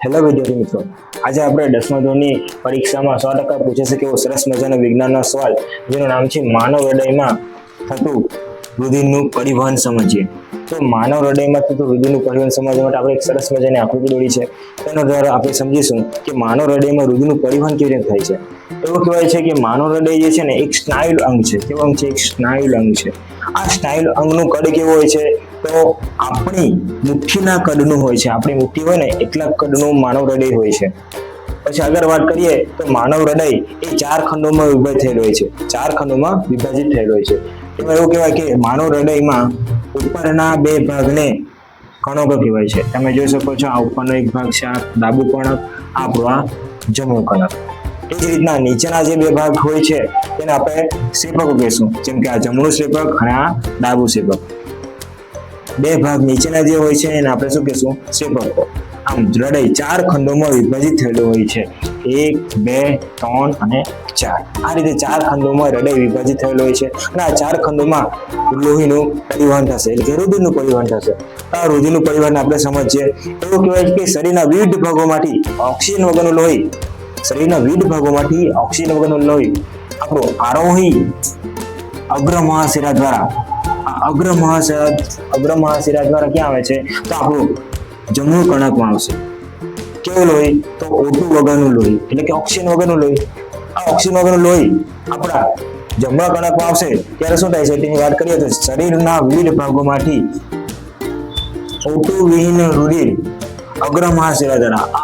Hello વિદ્યાર્થી મિત્રો, આજે આપણે 10મા ધોરણની પરીક્ષામાં 100% પૂછાશે કે એવો સરસ મજાનો વિજ્ઞાનનો સવાલ જેનું નામ છે માનવ હૃદયમાં થતું રુધિરનું પરિવહન સમજીએ. તો માનવ હૃદયમાં થતું રુધિરનું પરિવહન સમજવા માટે આપણે એક સરસ મજાની આકૃતિ દોરી છે. તેના દ્વારા આપણે સમજીશું કે માનવ હૃદયમાં રુધિરનું પરિવહન કેવી રીતે થાય છે. એવું કહેવાય છે કે માનવ હૃદય જે છે ને એક સ્નાયુ અંગ છે. કેવું અંગ છે? એક સ્નાયુ અંગ છે. આ સ્નાયુ અંગનું કદ કેવું હોય છે? તો આપણી મુઠ્ઠીના કદનું હોય છે. આપણી મુઠ્ઠી હોય ને એટલા કદનું માનવ હૃદય હોય છે. પછી આગળ વાત કરીએ તો માનવ હૃદય એ 4 ખંડોમાં વિભાજિત થયેલું હોય છે. 4 ખંડોમાં વિભાજિત થયેલું હોય છે. એમાં એવું કહેવાય કે માનવ હૃદયમાં ઉપરના 2 ભાગને કણકો કહેવાય છે. તમે જોઈ શકો છો, આ ઉપરનો એક ભાગ છે, આ ડાબુ કણક, આ આપણું જમણું કણક. એ જ રીતના નીચેના જે 2 ભાગ હોય છે તેને આપણે ક્ષેપકો કહીશું, જેમ કે આ જમણું ક્ષેપક અને આ ડાબુ ક્ષેપક. 2 ભાગ નીચેના જે હોય છે એને આપણે શું કહીશું? ક્ષેપકો. આમ હૃદય 4 ખંડોમાં વિભાજિત થયેલું હોય છે. 1, 2, 3 અને 4. આ રીતે 4 ખંડોમાં હૃદય વિભાજિત થયેલું હોય છે અને આ 4 ખંડોમાં લોહીનું પરિવહન થશે, એટલે કે રુધિરનું પરિવહન થશે. આ રુધિરનું પરિવહન આપણે સમજીએ. એવું કહેવાય છે કે શરીરના વિવિધ ભાગોમાંથી ઓક્સિજન વગરનું લોહી આપણું આરોહી અગ્ર મહાશિરા દ્વારા અગ્ર મહાશિરા દ્વારા ક્યાં આવે છે? તો આપણું જમણું કણકમાં આવશે. કેવું લોહી? તો O2 વગરનું લોહી, એટલે કે ઓક્સિજન વગરનું લોહી. આ ઓક્સિજન વગરનું લોહી આપણા જમણા કણકમાં આવશે ત્યારે શું થાય છે તેની વાત કરીએ તો શરીરના વિવિધ ભાગોમાંથી O2 વિહીન રુધિર અગ્ર મહાશિરા દ્વારા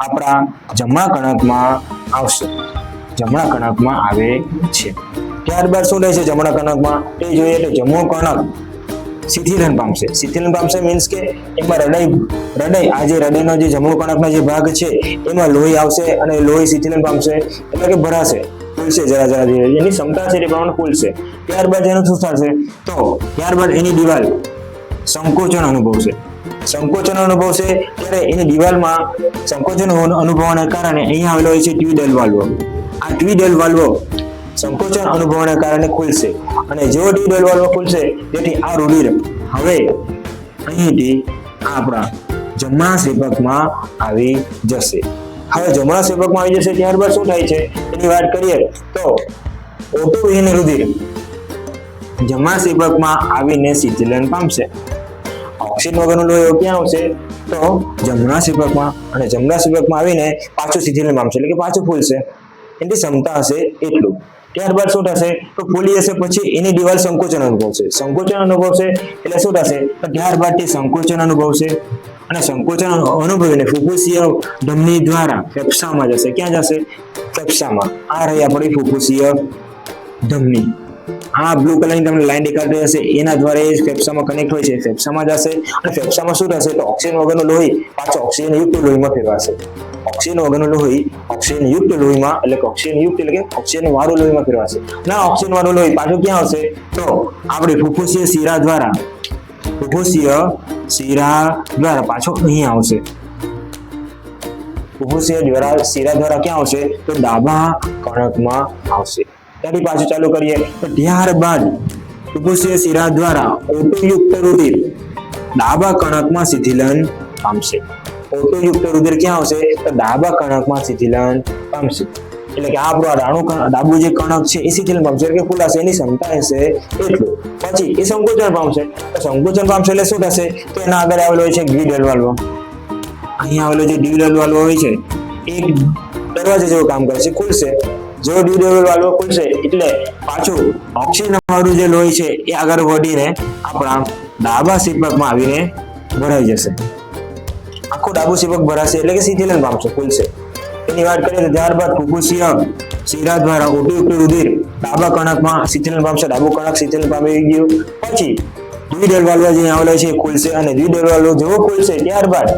આપણા જમણા કણકમાં આવશે. જમણા કણકમાં આવે છે. ત્યારબાદ શું થાય છે જમણા કણકમાં? તે જોઈએ તો જમણું કણક શિથિલન પામશે. શિથિલન પામશે મીન્સ કે એમાં હૃદય આ જે હૃદયનો જે જમણું કણકનો જે ભાગ છે એમાં લોહી આવશે અને લોહી શિથિલન પામશે, એટલે કે ભરાશે, ફૂલશે, જરા ધીરે એની ક્ષમતા છે તે પ્રમાણે ફૂલશે. ત્યારબાદ એનું શું થશે? તો ત્યારબાદ એની દિવાલ સંકોચન અનુભવશે. ત્યારે એની દિવાલમાં સંકોચન અનુભવવાના કારણે અહીંયા આવેલો હોય છે ટ્વીડલ વાલ્વ. આ ટ્વીડલ વાલ્વ સંકોચન અનુભવવાના કારણે ખુલશે અને જેવો ટ્વીડલ વાલ્વ ખુલશે તેથી આ રુધિર હવે અહીંથી આપણા જમણા ક્ષેપકમાં આવી જશે. ત્યારબાદ શું થાય છે એની વાત કરીએ તો O2 વિહીન રુધિર જમણા ક્ષેપકમાં આવીને શિથિલન પામશે. ઓક્સિજન વગરનું લોહી ક્યાં આવશે? તો જમણા ક્ષેપકમાં, અને જમણા ક્ષેપકમાં આવીને પાછું શિથિલન પામશે, એટલે કે પાછું ફૂલશે. એની ક્ષમતા હશે એટલું. ત્યારબાદ શું થશે? તો ફૂલી જશે પછી એની દિવાલ સંકોચન અનુભવશે એટલે શું થશે? તો ત્યારબાદ તે સંકોચન અનુભવશે અને સંકોચન અનુભવીને ફુફુસીય ધમની દ્વારા ફેફસામાં જશે. ક્યાં જશે? ફેફસામાં. આ રહી આપણી ફુફુસીય ધમની. આ બ્લુ કલરની તમને લાઈન દેખાતી હશે, એના દ્વારા એ ફેફસામાં કનેક્ટ હોય છે, ફેફસામાં જશે અને ફેફસામાં શું થશે? તો ઓક્સિજન વગરનું લોહી પાછું ઓક્સિજન યુક્ત લોહીમાં ફેરવાશે. ઓક્સિજન વગરનું લોહી ઓક્સિજન યુક્ત લોહીમાં, એટલે કે ઓક્સિજન વાળું લોહીમાં ફેરવાશે. ના, ઓક્સિજન વાળું લોહી પાછું ક્યાં આવશે? તો આપણી ફુફુસીય શિરા દ્વારા પાછું અહીંયા આવશે. શિરા દ્વારા ક્યાં આવશે? તો ડાબા કણકમાં આવશે. ત્યાંથી પાછું ચાલુ કરીએ તો ત્યારબાદ ફુફુસીય શિરા દ્વારા O2 યુક્ત રુધિર ડાબા કણકમાં શિથિલન પામશે. O2 યુક્ત રુધિર ક્યાં આવશે? તો ડાબા કણકમાં શિથિલન પામશે. એટલે કે આ આપણું ડાબુ જે કણક છે એ શિથિલન પામશે, એટલે કે ફૂલાશે, એની ક્ષમતા હશે એટલું. પછી એ સંકોચન પામશે. એટલે શું થશે? તો એના આગળ આવેલો હોય છે ટ્વીડલ વાલ્વ. અહીંયા આવેલો જે ટ્વીડલ વાલ્વ હોય છે એક દરવાજા જેવું કામ કરે છે, ખુલશે. જો ટ્વીડલ વાલ્વ ખુલશે એટલે પાછું ઓક્સિજન વાળું જે લોહી છે એ આગળ વધીને આપણા ડાબા ક્ષેપકમાં આવીને ભરાઈ જશે. આખું ડાબુ ક્ષેપક ભરાશે, એટલે કે શિથિલન પામશે, ખુલશે. એની વાત કરીએ તો ત્યારબાદ ફુફુસીય શિરા દ્વારા O2 યુક્ત રુધિર ડાબા કણકમાં શિથિલન પામશે. ડાબુ કણક શિથિલન પામી ગયું. પછી ટ્વીડલ વાલ્વ જે આવેલો છે ખુલશે અને ટ્વીડલ વાલ્વ જેવો ખુલશે ત્યારબાદ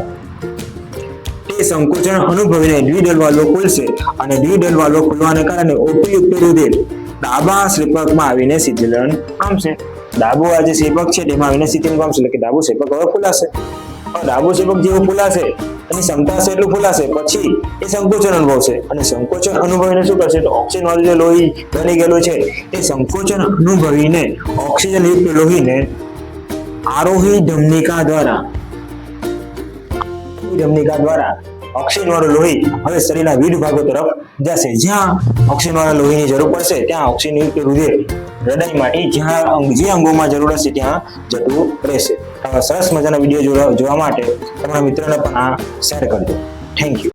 તે સંકોચન અનુભવીને ટ્વીડલ વાલ્વ ખુલશે અને ટ્વીડલ વાલ્વ ખુલવાને કારણે O2 યુક્ત રુધિર ડાબા ક્ષેપકમાં આવીને શિથિલન પામશે. ડાબુ આ જે ક્ષેપક છે તેમાં આવીને શિથિલન પામશે, એટલે કે ડાબુ ક્ષેપક હવે ખુલાશે. ડાબુ ક્ષેપક જેવું ફૂલાશે એની ક્ષમતા હશે એટલું ફૂલાશે, પછી એ સંકોચન અનુભવશે અને સંકોચન અનુભવીને શું કરશે? તો ઓક્સિજન વાળું જે લોહી બની ગયેલું છે એ સંકોચન અનુભવીને ઓક્સિજન યુક્ત લોહીને આરોહી ધમનિકા દ્વારા ધમનિકા દ્વારા ઓક્સિજન વાળું લોહી હવે શરીરના વિવિધ ભાગો તરફ જશે. જ્યાં ઓક્સિજન વાળા લોહીની જરૂર પડશે ત્યાં ઓક્સિજન યુક્ત રુધિર હૃદયમાંથી જે અંગોમાં જરૂર હશે ત્યાં જતું રહેશે. સરસ મજાના વિડીયો જોવા માટે તમારા મિત્રોને પણ આ શેર કરજો. Thank you.